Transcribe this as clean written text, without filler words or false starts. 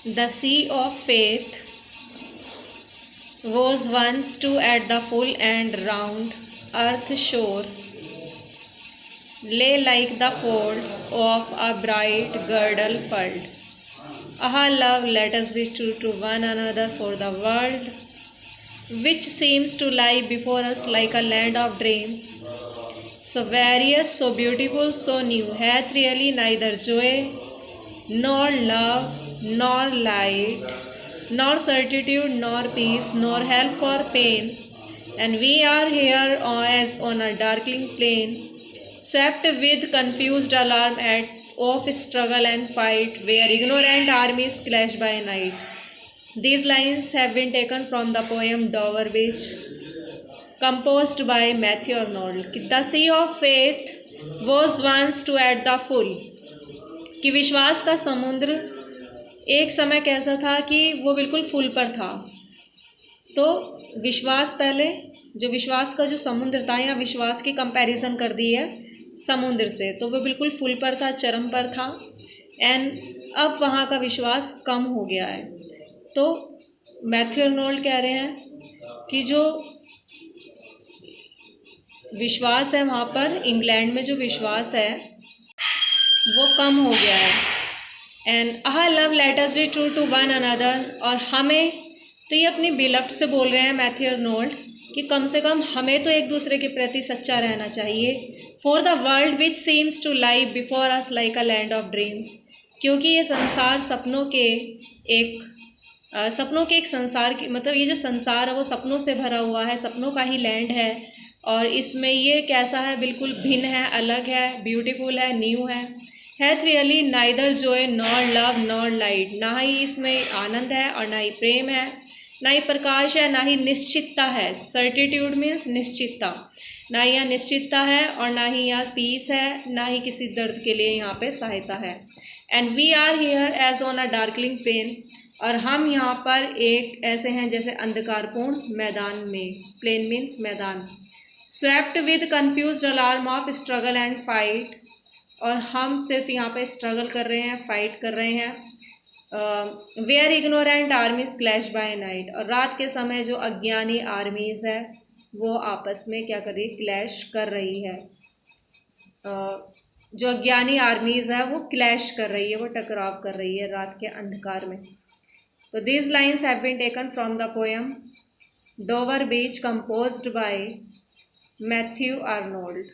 The sea of faith was once too at the full and round earth shore lay like the folds of a bright girdle furled. Ah, love, let us be true to one another, for the world, which seems to lie before us like a land of dreams, so various, so beautiful, so new, hath really neither joy, nor love, nor light, nor certitude, nor peace, nor help for pain. And we are here as on a darkling plain, swept with confused alarm of struggle and fight, where ignorant armies clash by night. These lines have been taken from the poem Dover Beach, composed by Matthew Arnold. The sea of faith was once to at the full. कि विश्वास का समुद्र एक समय कैसा था कि वो बिल्कुल फुल पर था। तो विश्वास पहले, जो विश्वास का जो समुद्र था, या विश्वास की कंपैरिजन कर दी है समुद्र से, तो वो बिल्कुल फुल पर था, चरम पर था। एंड अब वहाँ का विश्वास कम हो गया है। तो मैथ्यू आर्नोल्ड कह रहे हैं कि जो विश्वास है वहाँ पर, इंग्लैंड में जो विश्वास है वो कम हो गया है। And ah love let us be true to one another, और हमें, तो ये अपनी बिलफ्ट से बोल रहे हैं मैथ्यू आर्नोल्ड कि कम से कम हमें तो एक दूसरे के प्रति सच्चा रहना चाहिए। For the world which seems to lie before us like a land of dreams, क्योंकि ये संसार सपनों के एक संसार की, मतलब ये जो संसार है वो सपनों से भरा हुआ है, सपनों का ही लैंड है। और इसमें ये कैसा है, बिल्कुल भिन्न है, अलग है, ब्यूटीफुल है, न्यू है। Hath really neither Joy nor love nor light, ना ही इसमें आनंद है और ना ही प्रेम है, ना ही प्रकाश है, ना ही निश्चितता है। सर्टिट्यूड मीन्स निश्चितता, ना ही यहाँ निश्चितता है और ना ही यहाँ पीस है, ना ही किसी दर्द के लिए यहाँ पे सहायता है। And we are here as on a darkling plain, और हम यहाँ पर एक ऐसे हैं जैसे अंधकारपूर्ण मैदान में। प्लेन मीन्स मैदान। Swept with confused alarm off struggle and fight, और हम सिर्फ यहाँ पे स्ट्रगल कर रहे हैं, फाइट कर रहे हैं। Where ignorant armies clash by night, और रात के समय जो अज्ञानी आर्मीज़ है वो आपस में क्या कर रही है, क्लैश कर रही है। जो अज्ञानी आर्मीज़ है वो क्लैश कर रही है, वो टकराव कर रही है रात के अंधकार में। तो these lines have been taken from the poem Dover Beach, composed by Matthew Arnold.